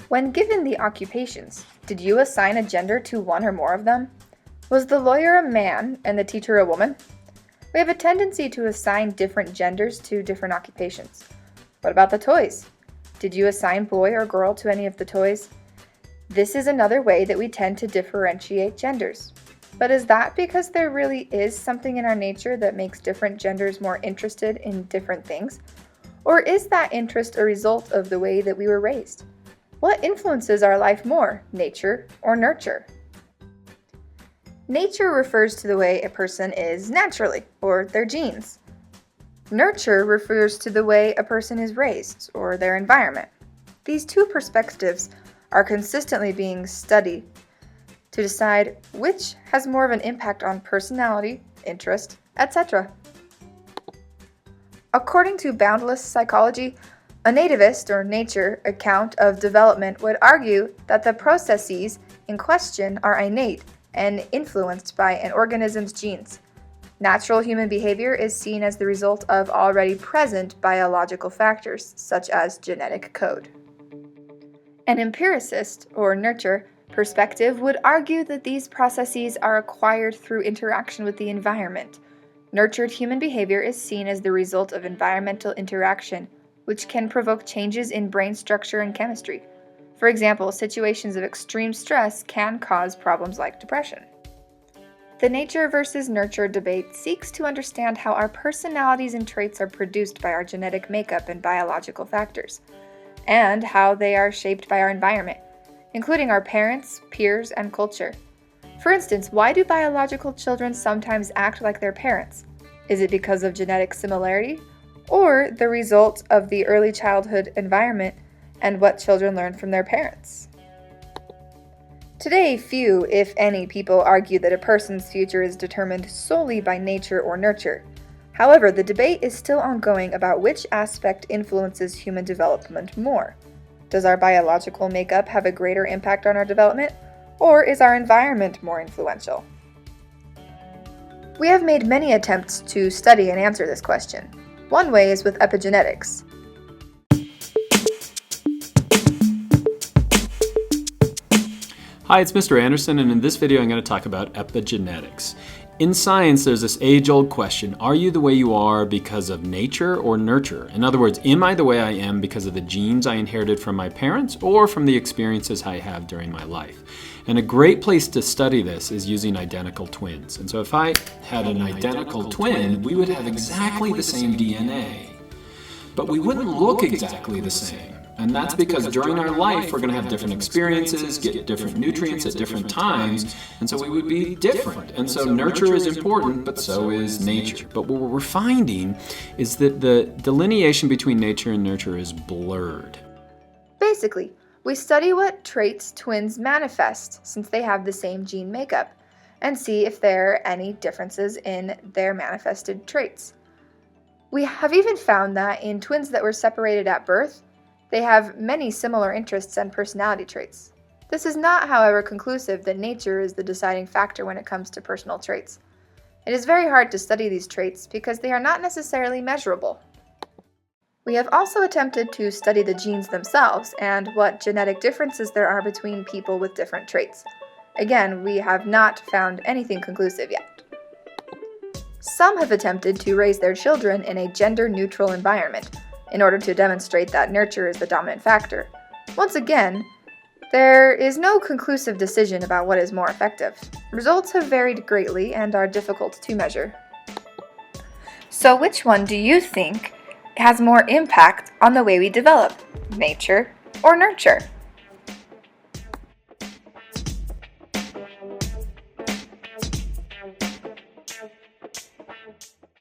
When given the occupations, did you assign a gender to one or more of them? Was the lawyer a man and the teacher a woman? We have a tendency to assign different genders to different occupations. What about the toys? Did you assign boy or girl to any of the toys? This is another way that we tend to differentiate genders. But is that because there really is something in our nature that makes different genders more interested in different things? Or is that interest a result of the way that we were raised? What influences our life more, nature or nurture? Nature refers to the way a person is naturally, or their genes. Nurture refers to the way a person is raised, or their environment. These two perspectives are consistently being studied to decide which has more of an impact on personality, interest, etc. According to boundless psychology, a nativist or nature account of development would argue that the processes in question are innate and influenced by an organism's genes. Natural human behavior is seen as the result of already present biological factors, such as genetic code. An empiricist, or nurture, perspective would argue that these processes are acquired through interaction with the environment. Nurtured human behavior is seen as the result of environmental interaction, which can provoke changes in brain structure and chemistry. For example, situations of extreme stress can cause problems like depression. The nature versus nurture debate seeks to understand how our personalities and traits are produced by our genetic makeup and biological factors, and how they are shaped by our environment, including our parents, peers, and culture. For instance, why do biological children sometimes act like their parents? Is it because of genetic similarity, or the result of the early childhood environment and what children learn from their parents? Today, few, if any, people argue that a person's future is determined solely by nature or nurture. However, the debate is still ongoing about which aspect influences human development more. Does our biological makeup have a greater impact on our development, or is our environment more influential? We have made many attempts to study and answer this question. One way is with epigenetics. Hi, it's Mr. Anderson, and in this video I'm going to talk about epigenetics. In science, there's this age-old question, are you the way you are because of nature or nurture? In other words, am I the way I am because of the genes I inherited from my parents or from the experiences I have during my life? And a great place to study this is using identical twins. And so if I had an identical twin, we would have exactly the same DNA, but we wouldn't look exactly the same. And that's because during our life, we're going to have different experiences, get different nutrients at different times, and so we would be different. And so nurture is important, but so is nature. But what we're finding is that the delineation between nature and nurture is blurred. Basically, we study what traits twins manifest since they have the same gene makeup, and see if there are any differences in their manifested traits. We have even found that in twins that were separated at birth, they have many similar interests and personality traits. This is not, however, conclusive that nature is the deciding factor when it comes to personal traits. It is very hard to study these traits because they are not necessarily measurable. We have also attempted to study the genes themselves and what genetic differences there are between people with different traits. Again, we have not found anything conclusive yet. Some have attempted to raise their children in a gender-neutral environment, in order to demonstrate that nurture is the dominant factor. Once again, there is no conclusive decision about what is more effective. Results have varied greatly and are difficult to measure. So which one do you think has more impact on the way we develop, nature or nurture?